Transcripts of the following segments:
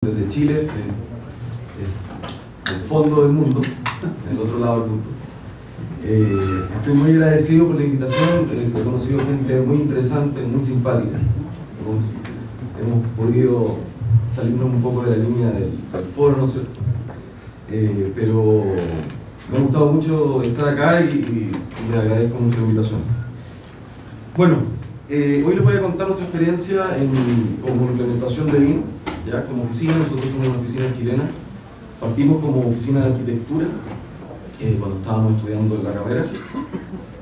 Desde Chile, es el fondo del mundo, el otro lado del mundo. Estoy muy agradecido por la invitación, he conocido gente muy interesante, muy simpática. Hemos podido salirnos un poco de la línea del foro, ¿no es cierto? Pero me ha gustado mucho estar acá y les agradezco mucho la invitación. Bueno, hoy les voy a contar nuestra experiencia como implementación de BIM. Ya, como oficina, nosotros somos una oficina chilena. Partimos como oficina de arquitectura cuando estábamos estudiando en la carrera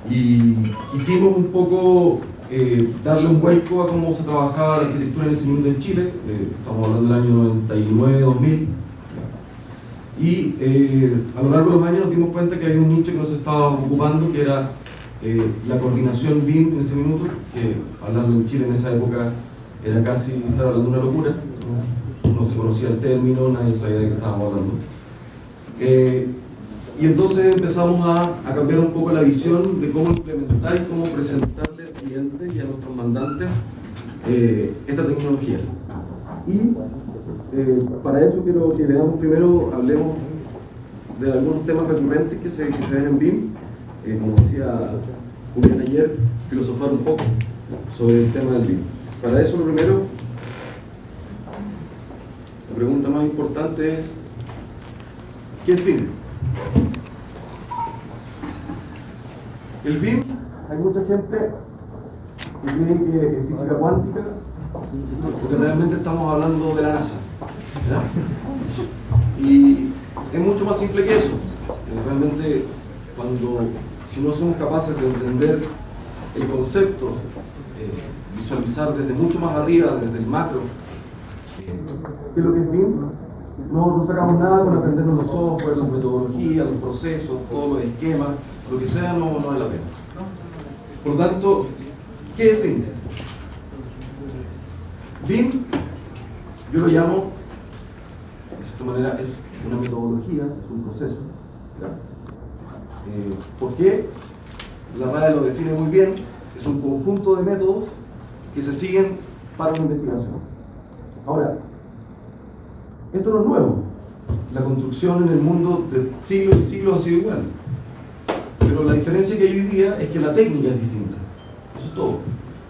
y quisimos un poco darle un vuelco a cómo se trabajaba la arquitectura en ese mundo en Chile. Estamos hablando del año 99-2000 y a lo largo de los años nos dimos cuenta que había un nicho que nos estaba ocupando, que era la coordinación BIM en ese minuto, que hablando en Chile en esa época era casi estar hablando de una locura. No se conocía el término, nadie sabía de qué estábamos hablando. Y entonces empezamos a cambiar un poco la visión de cómo implementar y cómo presentarle al cliente y a nuestros mandantes esta tecnología. Y para eso quiero que veamos primero, hablemos de algunos temas recurrentes que se ven en BIM. Como decía Julián ayer, filosofar un poco sobre el tema del BIM. Para eso lo primero, la pregunta más importante es, ¿qué es BIM? El BIM, hay mucha gente que cree que es física cuántica, porque realmente estamos hablando de la NASA, ¿ya? Y es mucho más simple que eso. Realmente, si no somos capaces de entender el concepto, visualizar desde mucho más arriba, desde el macro, ¿qué es lo que es BIM? No sacamos nada con aprendernos los software, las metodologías, los procesos, todos los esquemas, lo que sea no vale la pena. Por lo tanto, ¿qué es BIM? BIM, yo lo llamo, de cierta manera, es una metodología, es un proceso. ¿Por qué? La RAE lo define muy bien, es un conjunto de métodos que se siguen para una investigación. Ahora, esto no es nuevo. La construcción en el mundo de siglos y siglos ha sido igual. Pero la diferencia que hay hoy día es que la técnica es distinta. Eso es todo.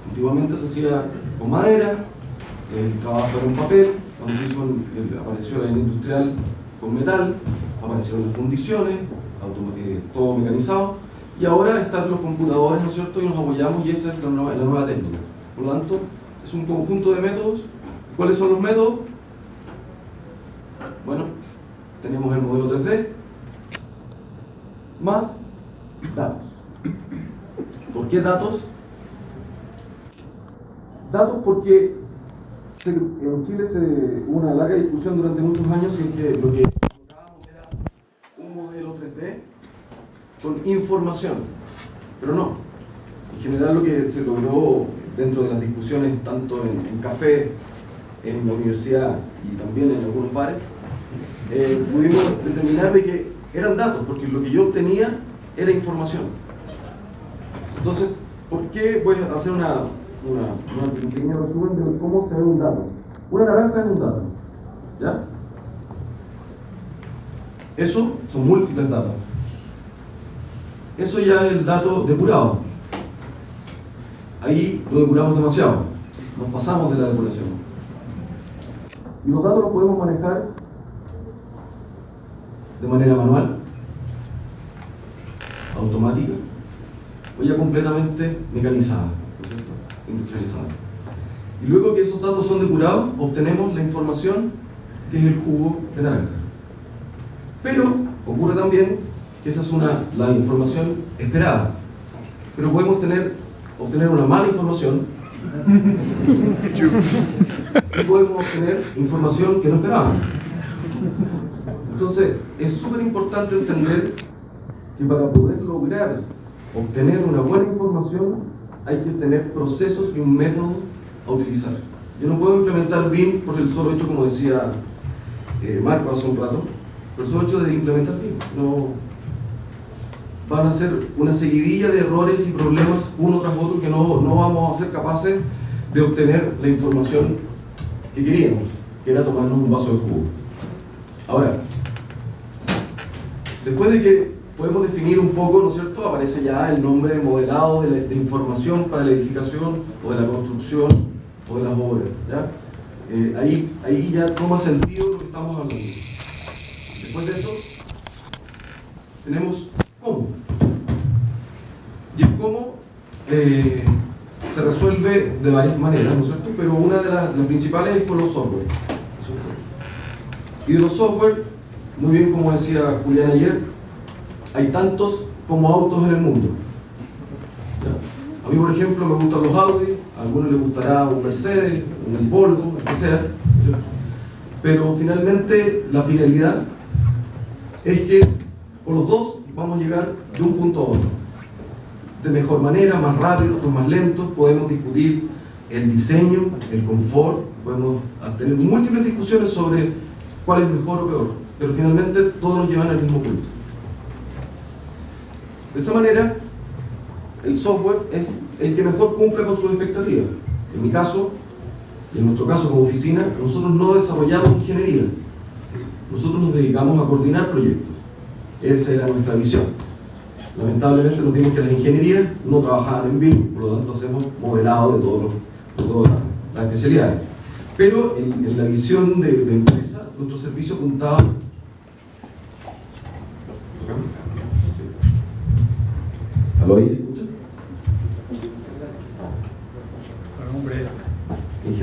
Antiguamente se hacía con madera, el trabajo era en papel, cuando apareció la línea industrial con metal, aparecieron las fundiciones, todo mecanizado, y ahora están los computadores, ¿no es cierto? Y nos apoyamos y esa es la nueva técnica. Por lo tanto, es un conjunto de métodos. ¿Cuáles son los métodos? Bueno, tenemos el modelo 3D más datos. ¿Por qué datos? Datos porque en Chile hubo una larga discusión durante muchos años en que lo que colocábamos era un modelo 3D con información, pero no. En general lo que se logró dentro de las discusiones, tanto en café, en la universidad y también en algunos bares, pudimos determinar de que eran datos, porque lo que yo obtenía era información. Entonces, ¿por qué voy a hacer un pequeño resumen de cómo se ve un dato? Una naranja es un dato, ¿ya? Eso son múltiples datos. Eso ya es el dato depurado. Ahí lo depuramos demasiado, nos pasamos de la depuración. Y los datos los podemos manejar de manera manual, automática, o ya completamente mecanizada, ¿no es cierto? Industrializada. Y luego que esos datos son depurados, obtenemos la información que es el jugo de naranja. Pero ocurre también que esa es la información esperada. Pero podemos obtener una mala información y podemos obtener información que no esperábamos. Entonces, es súper importante entender que para poder lograr obtener una buena información hay que tener procesos y un método a utilizar. Yo no puedo implementar BIM por el solo hecho, como decía Marco hace un rato, por el solo hecho de implementar BIM. No, van a ser una seguidilla de errores y problemas uno tras otro que no vamos a ser capaces de obtener la información que queríamos. que era tomarnos un vaso de jugo. Ahora, después de que podemos definir un poco, ¿no es cierto?, aparece ya el nombre modelado de información para la edificación o de la construcción o de las obras, ¿ya? Ahí ya toma sentido lo que estamos hablando. Después de eso, tenemos cómo. Y el cómo se resuelve de varias maneras, ¿no es cierto? Pero una de las principales es con los software. Y de los software, muy bien como decía Julián ayer, hay tantos como autos en el mundo. ¿Ya? A mí, por ejemplo, me gustan los Audi, a algunos les gustará un Mercedes, un Volvo, el que sea. ¿Sí? Pero finalmente la finalidad es que por los dos vamos a llegar de un punto a otro. De mejor manera, más rápido, más lento, podemos discutir el diseño, el confort, podemos tener múltiples discusiones sobre cuál es mejor o peor, pero finalmente todos nos llevan al mismo punto. De esa manera, el software es el que mejor cumple con sus expectativas. En mi caso, y en nuestro caso como oficina, nosotros no desarrollamos ingeniería. Nosotros nos dedicamos a coordinar proyectos. Esa era nuestra visión. Lamentablemente nos dimos que las ingenierías no trabajaban en BIM, por lo tanto hacemos modelado de todas las especialidades. Pero en la visión de empresa, nuestro servicio apuntaba. ¿Aló ahí se escucha? En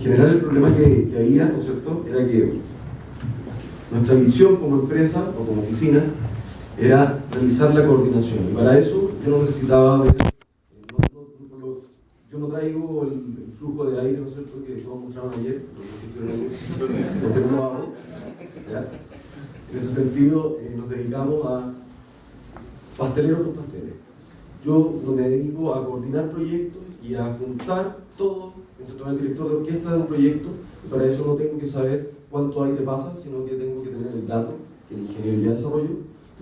general, el problema que había, ¿no es cierto?, era que nuestra visión como empresa o como oficina era realizar la coordinación. Y para eso yo no necesitaba ver, yo no traigo el flujo de aire, ¿no es cierto?, que todos mostraron ayer, porque no lo hago. ¿Ya? En ese sentido, nos dedicamos a pasteleros con pasteles. Yo me dedico a coordinar proyectos y a juntar todo, en el director de orquesta de un proyecto, y para eso no tengo que saber cuánto aire pasa, sino que tengo que tener el dato que el ingeniero ya desarrolló,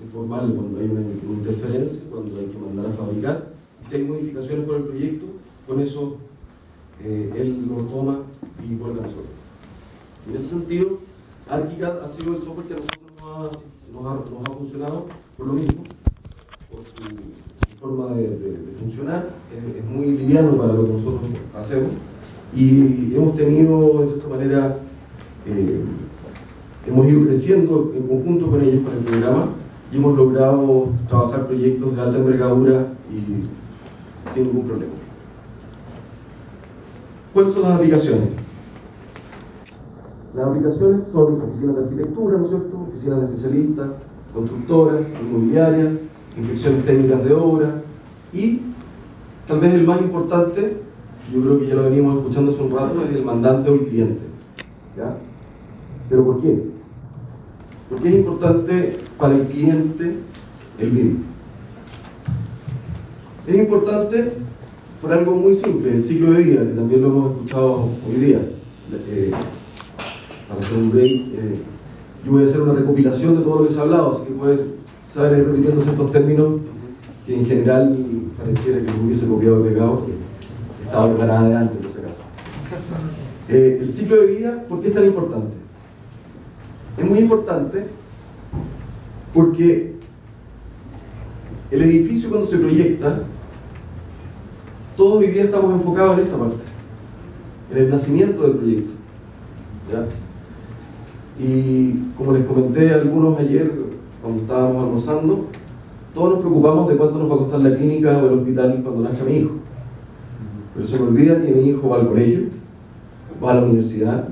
informarle cuando hay una interferencia, cuando hay que mandar a fabricar, y si hay modificaciones por el proyecto, con eso él lo toma y vuelve a nosotros. En ese sentido, ArchiCAD ha sido el software que a nosotros nos ha funcionado por lo mismo, por su forma de funcionar, es muy liviano para lo que nosotros hacemos, y hemos tenido, de cierta manera, hemos ido creciendo en conjunto con ellos, con el programa, y hemos logrado trabajar proyectos de alta envergadura y sin ningún problema. ¿Cuáles son las aplicaciones? Las aplicaciones son oficinas de arquitectura, ¿no es cierto?, oficinas de especialistas, constructoras, inmobiliarias, inspecciones técnicas de obra y, tal vez el más importante, yo creo que ya lo venimos escuchando hace un rato, es el mandante o el cliente. ¿Ya? ¿Pero por qué? Porque es importante para el cliente el BIM. Es importante por algo muy simple, el ciclo de vida, que también lo hemos escuchado hoy día. Para hacer un break, yo voy a hacer una recopilación de todo lo que se ha hablado, así que pueden saber ir repitiendo ciertos términos que en general pareciera que me hubiese copiado y pegado, porque estaba preparada de antes, por si acaso. El ciclo de vida, ¿por qué es tan importante? Es muy importante porque el edificio, cuando se proyecta, todos hoy día estamos enfocados en esta parte, en el nacimiento del proyecto. ¿Ya? Y como les comenté a algunos ayer cuando estábamos almorzando, todos nos preocupamos de cuánto nos va a costar la clínica o el hospital cuando nazca mi hijo, pero se me olvida que mi hijo va al colegio, va a la universidad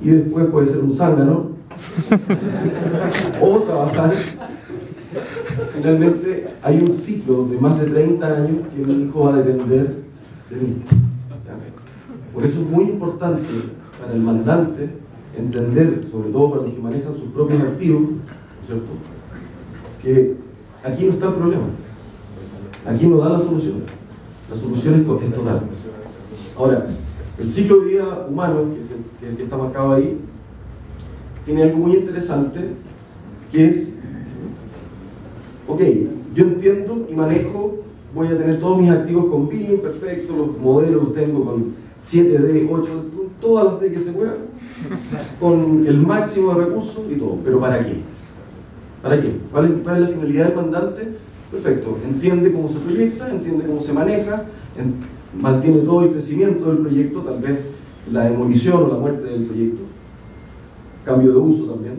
y después puede ser un zángano o trabajar. Finalmente hay un ciclo de más de 30 años que mi hijo va a depender de mí. Por eso es muy importante para el mandante entender, sobre todo para los que manejan sus propios activos, ¿cierto?, que aquí no está el problema, aquí no da la solución es total. Ahora, el ciclo de vida humano, que es el que está marcado ahí, tiene algo muy interesante, que es, ok, yo entiendo y manejo voy a tener todos mis activos con BIM, perfecto, los modelos los tengo con 7D, 8D, todas las D que se puedan, con el máximo de recursos y todo. ¿Pero para qué? ¿Para qué? ¿Cuál es la finalidad del mandante? Perfecto, entiende cómo se proyecta, entiende cómo se maneja, mantiene todo el crecimiento del proyecto, tal vez la demolición o la muerte del proyecto, cambio de uso también,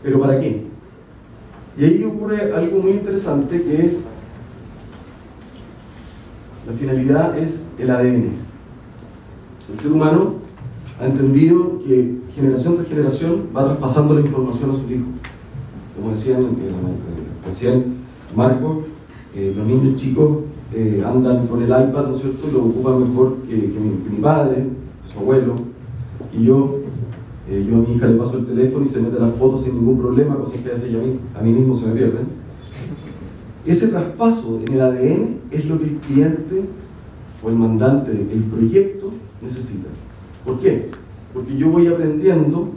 pero ¿para qué? Y ahí ocurre algo muy interesante, que es la finalidad es el ADN. El ser humano ha entendido que generación tras generación va traspasando la información a sus hijos. Como decían recién Marco, los niños chicos andan con el iPad, ¿no es cierto?, y lo ocupan mejor que mi padre, su abuelo, y yo a mi hija le paso el teléfono y se mete las fotos sin ningún problema, cosas que a veces a mí mismo se me pierden. Ese traspaso en el ADN es lo que el cliente o el mandante del proyecto necesita. ¿Por qué? Porque yo voy aprendiendo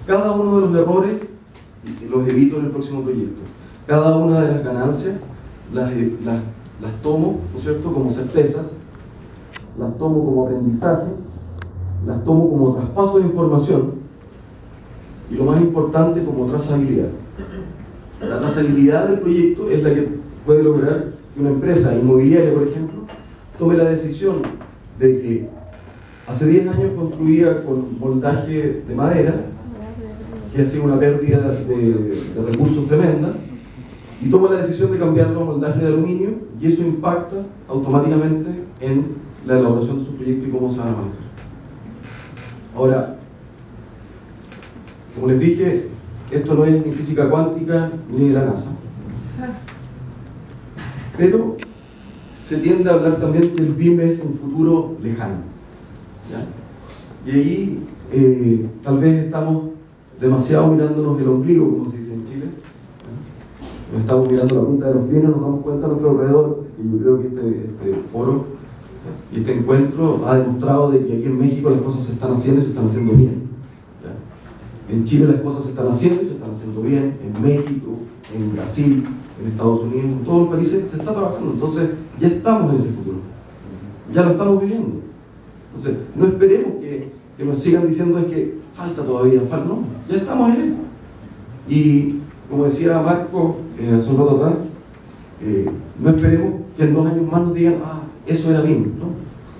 cada uno de los errores y los evito en el próximo proyecto. Cada una de las ganancias las tomo, ¿no es cierto?, como certezas, las tomo como aprendizaje, las tomo como traspaso de información y, lo más importante, como trazabilidad. La trazabilidad del proyecto es la que puede lograr que una empresa inmobiliaria, por ejemplo, tome la decisión de que hace 10 años construía con moldaje de madera, que hacía una pérdida de recursos tremenda, y toma la decisión de cambiarlo a moldaje de aluminio, y eso impacta automáticamente en la elaboración de su proyecto y cómo se va a manejar. Ahora, como les dije, esto no es ni física cuántica ni de la NASA, pero se tiende a hablar también que el BIM es un futuro lejano, ¿ya? Y ahí tal vez estamos demasiado mirándonos el ombligo, como se dice en Chile, ¿ya? Nos estamos mirando la punta de los pies, nos damos cuenta a nuestro alrededor, y yo creo que este foro y este encuentro ha demostrado de que aquí en México las cosas se están haciendo y se están haciendo bien, ¿ya? En Chile las cosas se están haciendo y se están haciendo bien, en México, en Brasil, en Estados Unidos, en todos los países se está trabajando. Entonces ya estamos en ese futuro, ya lo estamos viviendo. Entonces no esperemos que nos sigan diciendo es que falta todavía, no, ya estamos en él. Y como decía Marco hace un rato atrás, no esperemos que en 2 años más nos digan, eso era BIM, ¿no?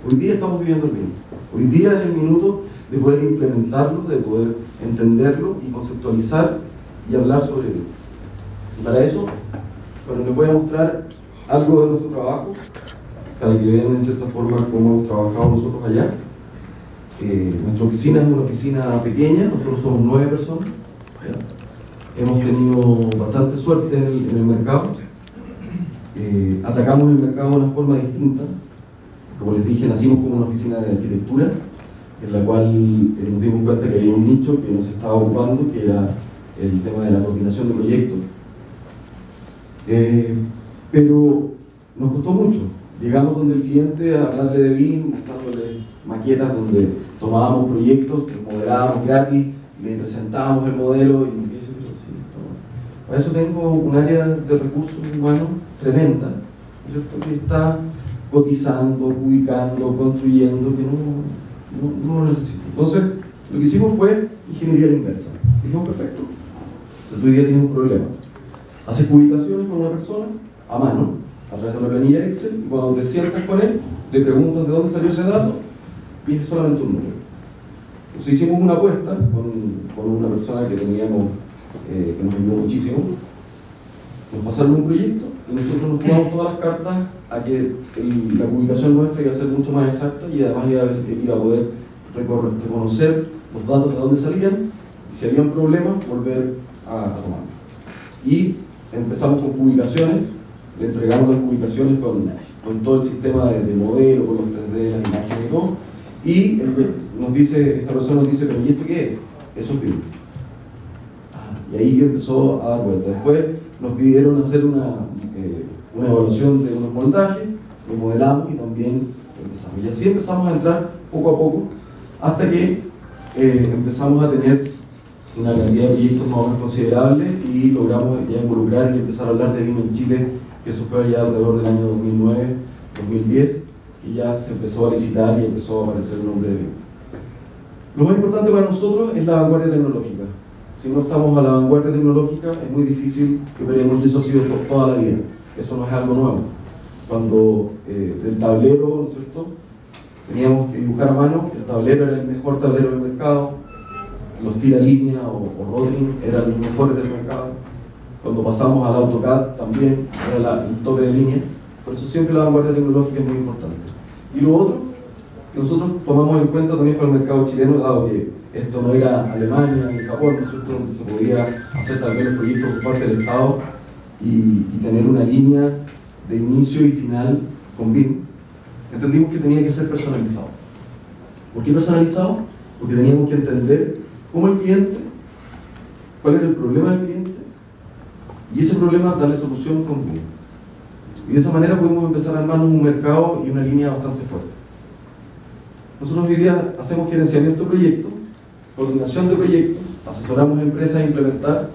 Hoy día estamos viviendo el BIM. Hoy día es el minuto de poder implementarlo, de poder entenderlo y conceptualizar y hablar sobre él. Y para eso, bueno, les voy a mostrar algo de nuestro trabajo, para que vean en cierta forma cómo hemos trabajado nosotros allá. Nuestra oficina es una oficina pequeña, nosotros somos 9 personas. ¿Ya? Hemos tenido bastante suerte en el mercado. Atacamos el mercado de una forma distinta. Como les dije, nacimos como una oficina de arquitectura, en la cual nos dimos cuenta que había un nicho que nos estaba ocupando, que era el tema de la coordinación de proyectos. Pero nos costó mucho. Llegamos donde el cliente a hablarle de BIM, mostrándole maquetas donde tomábamos proyectos, los modelábamos gratis, le presentábamos el modelo y eso, sí, para eso tengo un área de recursos humanos tremenda, ¿cierto?, que está cotizando, ubicando, construyendo, que no lo necesito. Entonces, lo que hicimos fue ingeniería a la inversa. Dijimos, perfecto, pero tú hoy día tienes un problema. Haces publicaciones con una persona a mano, a través de una planilla Excel, y cuando te sientas con él, le preguntas de dónde salió ese dato, pides solamente un número. Entonces hicimos una apuesta con una persona que teníamos, que nos ayudó muchísimo. Nos pasaron un proyecto y nosotros nos jugamos todas las cartas a que la publicación nuestra iba a ser mucho más exacta y además iba a poder reconocer los datos de dónde salían y si habían problemas, volver a tomarlos. Y empezamos con publicaciones, le entregamos las publicaciones con todo el sistema de modelo, con los 3D, las imágenes y todo, y esta persona nos dice, pero ¿y esto qué es? Eso es BIM. Y ahí empezó a dar vuelta. Después nos pidieron hacer una evaluación de unos moldajes, lo modelamos y también empezamos. Y así empezamos a entrar poco a poco, hasta que empezamos a tener una cantidad de proyectos más o menos considerable y logramos ya involucrar y empezar a hablar de BIM en Chile que eso fue allá alrededor del año 2009, 2010, que ya se empezó a licitar y empezó a aparecer el nombre de BIM. Lo más importante para nosotros es la vanguardia tecnológica. Si no estamos a la vanguardia tecnológica, es muy difícil que operemos, y eso ha sido toda la vida. Eso no es algo nuevo. Cuando del tablero, ¿no es cierto?, teníamos que dibujar a mano, el tablero era el mejor tablero del mercado, los tiralínea o rotring eran los mejores del mercado. Cuando pasamos al AutoCAD también era el tope de línea. Por eso siempre la vanguardia tecnológica es muy importante. Y lo otro que nosotros tomamos en cuenta también para el mercado chileno, dado que esto no era Alemania ni Japón, ¿no es cierto?, donde se podía hacer también los proyectos por parte del Estado y tener una línea de inicio y final con BIM, entendimos que tenía que ser personalizado. ¿Por qué personalizado? Porque teníamos que entender cómo el cliente, cuál era el problema del cliente, y ese problema darle solución con BIM. Y de esa manera pudimos empezar a armarnos un mercado y una línea bastante fuerte. Nosotros hoy día hacemos gerenciamiento de proyectos, coordinación de proyectos, asesoramos a empresas a implementar.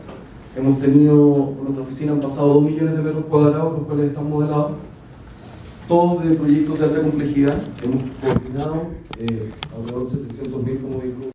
Hemos tenido, por nuestra oficina han pasado 2 millones de metros cuadrados, los cuales están modelados, todos de proyectos de alta complejidad. Hemos coordinado alrededor de 700.000, como dijo